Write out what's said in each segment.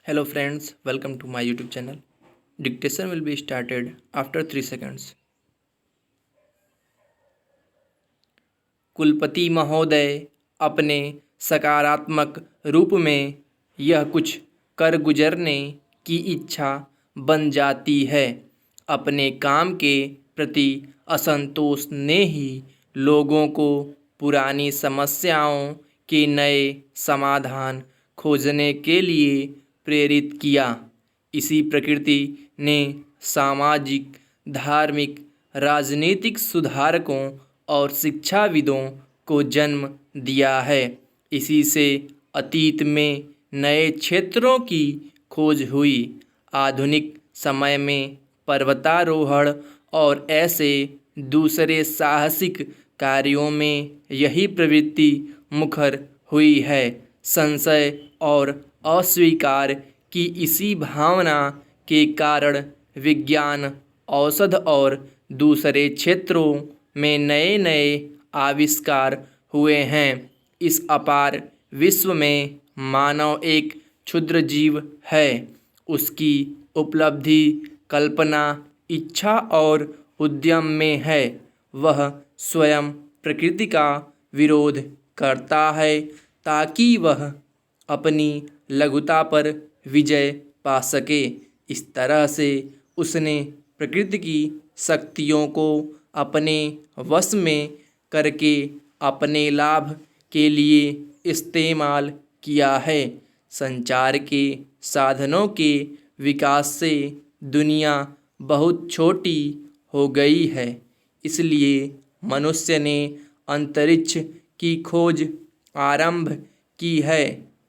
Hello friends, welcome to my YouTube channel. Dictation will be started after 3 seconds. कुलपति महोदय अपने सकारात्मक रूप में यह कुछ कर गुजरने की इच्छा बन जाती है। अपने काम के प्रति असंतोष ने ही लोगों को पुरानी समस्याओं के नए समाधान खोजने के लिए प्रेरित किया। इसी प्रकृति ने सामाजिक, धार्मिक, राजनीतिक सुधारकों और शिक्षाविदों को जन्म दिया है। इसी से अतीत में नए क्षेत्रों की खोज हुई। आधुनिक समय में पर्वतारोहण और ऐसे दूसरे साहसिक कार्यों में यही प्रवृत्ति मुखर हुई है। संशय और अस्वीकार की इसी भावना के कारण विज्ञान, औषध और दूसरे क्षेत्रों में नए नए आविष्कार हुए हैं। इस अपार विश्व में मानव एक क्षुद्र जीव है। उसकी उपलब्धि कल्पना, इच्छा और उद्यम में है। वह स्वयं प्रकृति का विरोध करता है ताकि वह अपनी लघुता पर विजय पा सके। इस तरह से उसने प्रकृति की शक्तियों को अपने वश में करके अपने लाभ के लिए इस्तेमाल किया है। संचार के साधनों के विकास से दुनिया बहुत छोटी हो गई है। इसलिए मनुष्य ने अंतरिक्ष की खोज आरंभ की है।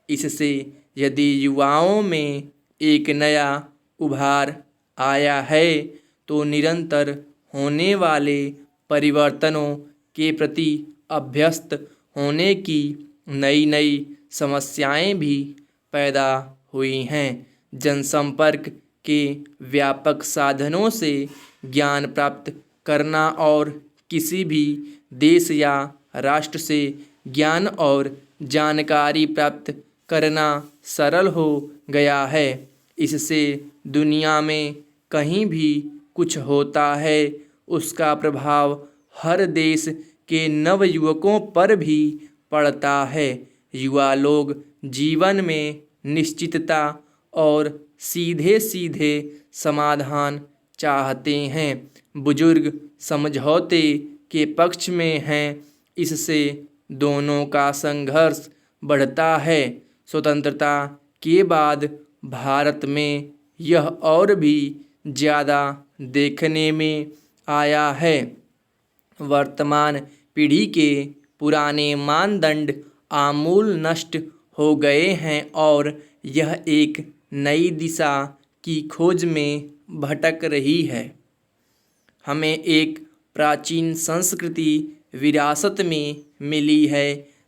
इससे यदि युवाओं में एक नया उभार आया है तो निरंतर होने वाले परिवर्तनों के प्रति अभ्यस्त होने की नई नई समस्याएं भी पैदा हुई हैं। जनसंपर्क के व्यापक साधनों से ज्ञान प्राप्त करना और किसी भी देश या राष्ट्र से ज्ञान और जानकारी प्राप्त करना सरल हो गया है। इससे दुनिया में कहीं भी कुछ होता है, उसका प्रभाव हर देश के नवयुवकों पर भी पड़ता है। युवा लोग जीवन में निश्चितता और सीधे सीधे समाधान चाहते हैं। बुजुर्ग समझौते के पक्ष में हैं। इससे दोनों का संघर्ष बढ़ता है। स्वतंत्रता के बाद भारत में यह और भी ज़्यादा देखने में आया है। वर्तमान पीढ़ी के पुराने मानदंड आमूल नष्ट हो गए हैं और यह एक नई दिशा की खोज में भटक रही है। हमें एक प्राचीन संस्कृति विरासत में मिली है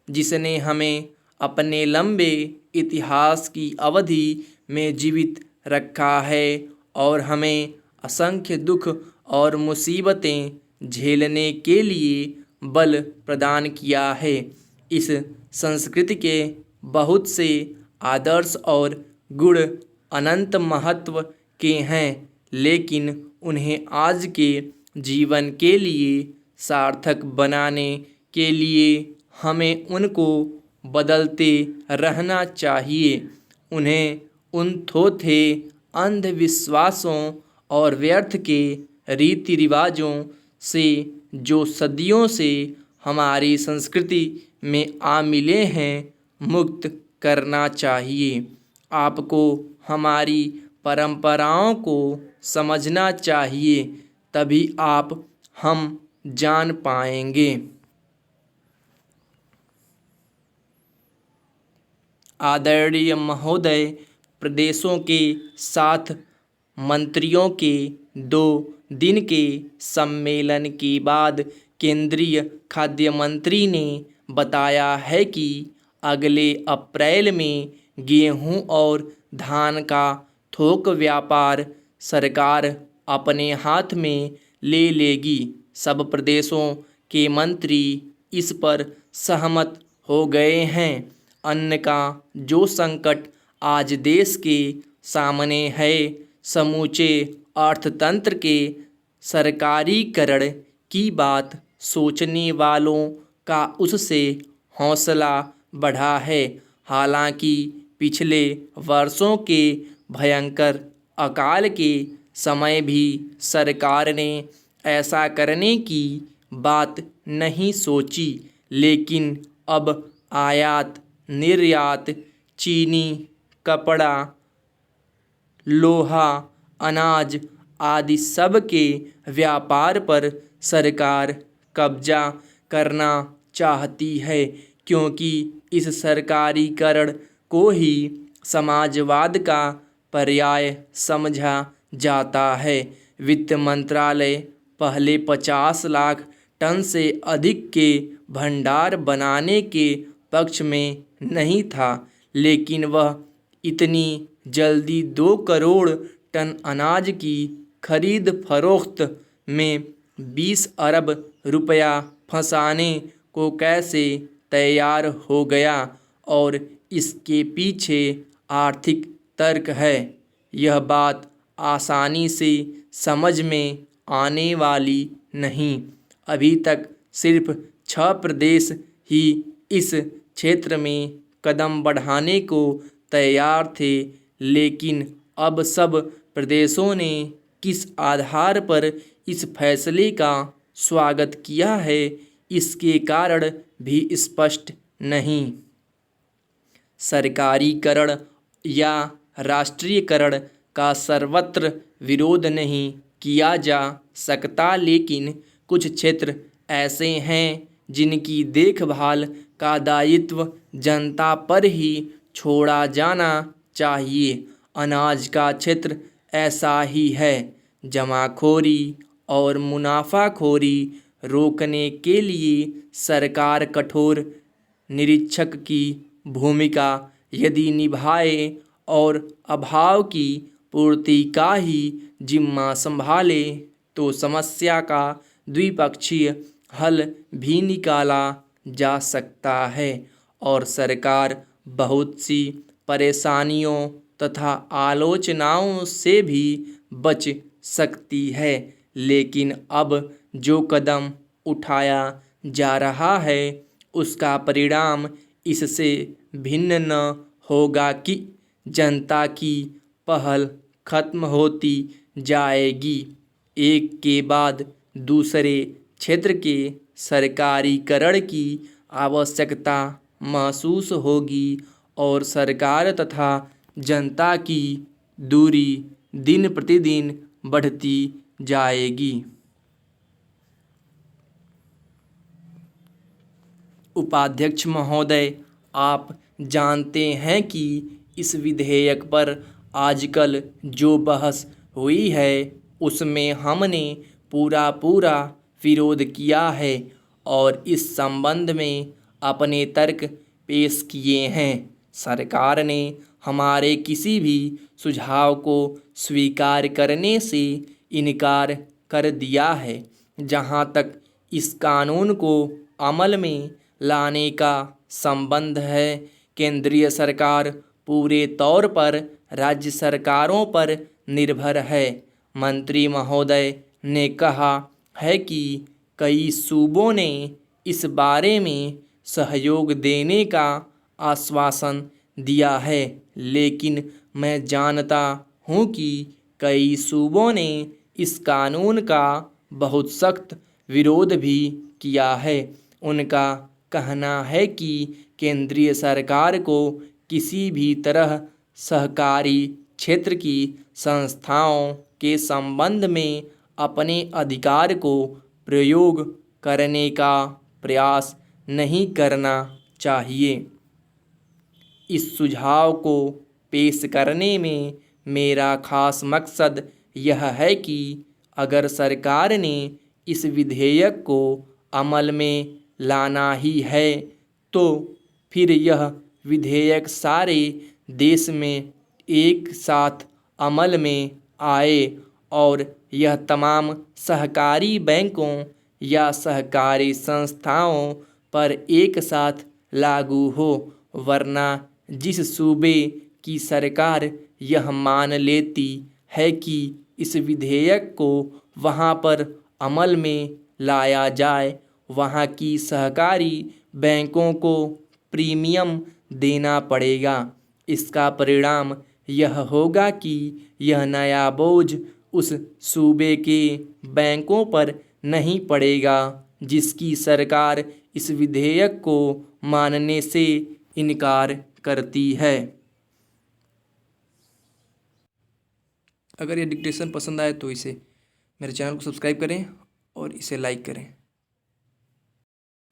जिसने हमें अपने लंबे इतिहास की अवधि में जीवित रखा है और हमें असंख्य दुख और मुसीबतें झेलने के लिए बल प्रदान किया है। इस संस्कृति के बहुत से आदर्श और गुण अनंत महत्व के हैं, लेकिन उन्हें आज के जीवन के लिए सार्थक बनाने के लिए हमें उनको बदलते रहना चाहिए। उन्हें उन थोथे अंधविश्वासों और व्यर्थ के रीति रिवाजों से जो सदियों से हमारी संस्कृति में आ मिले हैं मुक्त करना चाहिए। आपको हमारी परंपराओं को समझना चाहिए, तभी आप हम जान पाएंगे। आदरणीय महोदय, प्रदेशों के साथ मंत्रियों के 2 दिन के सम्मेलन के बाद केंद्रीय खाद्य मंत्री ने बताया है कि अगले अप्रैल में गेहूं और धान का थोक व्यापार सरकार अपने हाथ में ले लेगी। सब प्रदेशों के मंत्री इस पर सहमत हो गए हैं। अन्न का जो संकट आज देश के सामने है समूचे अर्थतंत्र के सरकारीकरण की बात सोचने वालों का उससे हौसला बढ़ा है। हालांकि पिछले वर्षों के भयंकर अकाल के समय भी सरकार ने ऐसा करने की बात नहीं सोची, लेकिन अब आयात निर्यात, चीनी, कपड़ा, लोहा, अनाज आदि सब के व्यापार पर सरकार कब्जा करना चाहती है, क्योंकि इस सरकारीकरण को ही समाजवाद का पर्याय समझा जाता है। वित्त मंत्रालय पहले 50 लाख टन से अधिक के भंडार बनाने के पक्ष में नहीं था, लेकिन वह इतनी जल्दी 2 करोड़ टन अनाज की खरीद फरोख्त में 20 अरब रुपया फंसाने को कैसे तैयार हो गया, और इसके पीछे आर्थिक तर्क है। यह बात आसानी से समझ में आने वाली नहीं। अभी तक सिर्फ 6 प्रदेश ही इस क्षेत्र में कदम बढ़ाने को तैयार थे, लेकिन अब सब प्रदेशों ने किस आधार पर इस फैसले का स्वागत किया है, इसके कारण भी स्पष्ट नहीं। सरकारीकरण या राष्ट्रीयकरण का सर्वत्र विरोध नहीं किया जा सकता, लेकिन कुछ क्षेत्र ऐसे हैं जिनकी देखभाल का दायित्व जनता पर ही छोड़ा जाना चाहिए। अनाज का क्षेत्र ऐसा ही है। जमाखोरी और मुनाफाखोरी रोकने के लिए सरकार कठोर निरीक्षक की भूमिका यदि निभाए और अभाव की पूर्ति का ही जिम्मा संभाले, तो समस्या का द्विपक्षीय हल भी निकाला जा सकता है और सरकार बहुत सी परेशानियों तथा आलोचनाओं से भी बच सकती है। लेकिन अब जो कदम उठाया जा रहा है, उसका परिणाम इससे भिन्न न होगा कि जनता की पहल खत्म होती जाएगी। एक के बाद दूसरे क्षेत्र के सरकारीकरण की आवश्यकता महसूस होगी और सरकार तथा जनता की दूरी दिन प्रतिदिन बढ़ती जाएगी। उपाध्यक्ष महोदय, आप जानते हैं कि इस विधेयक पर आजकल जो बहस हुई है, उसमें हमने पूरा विरोध किया है और इस संबंध में अपने तर्क पेश किए हैं। सरकार ने हमारे किसी भी सुझाव को स्वीकार करने से इनकार कर दिया है। जहां तक इस कानून को अमल में लाने का संबंध है, केंद्रीय सरकार पूरे तौर पर राज्य सरकारों पर निर्भर है। मंत्री महोदय ने कहा है कि कई सूबों ने इस बारे में सहयोग देने का आश्वासन दिया है, लेकिन मैं जानता हूं कि कई सूबों ने इस कानून का बहुत सख्त विरोध भी किया है। उनका कहना है कि केंद्रीय सरकार को किसी भी तरह सहकारी क्षेत्र की संस्थाओं के संबंध में अपने अधिकार को प्रयोग करने का प्रयास नहीं करना चाहिए। इस सुझाव को पेश करने में मेरा खास मकसद यह है कि अगर सरकार ने इस विधेयक को अमल में लाना ही है, तो फिर यह विधेयक सारे देश में एक साथ अमल में आए और यह तमाम सहकारी बैंकों या सहकारी संस्थाओं पर एक साथ लागू हो, वरना जिस सूबे कि सरकार यह मान लेती है कि इस विधेयक को वहाँ पर अमल में लाया जाए, वहाँ की सहकारी बैंकों को प्रीमियम देना पड़ेगा। इसका परिणाम यह होगा कि यह नया बोझ उस सूबे के बैंकों पर नहीं पड़ेगा जिसकी सरकार इस विधेयक को मानने से इनकार करती है। अगर ये डिक्टेशन पसंद आए तो इसे मेरे चैनल को सब्सक्राइब करें और इसे लाइक करें।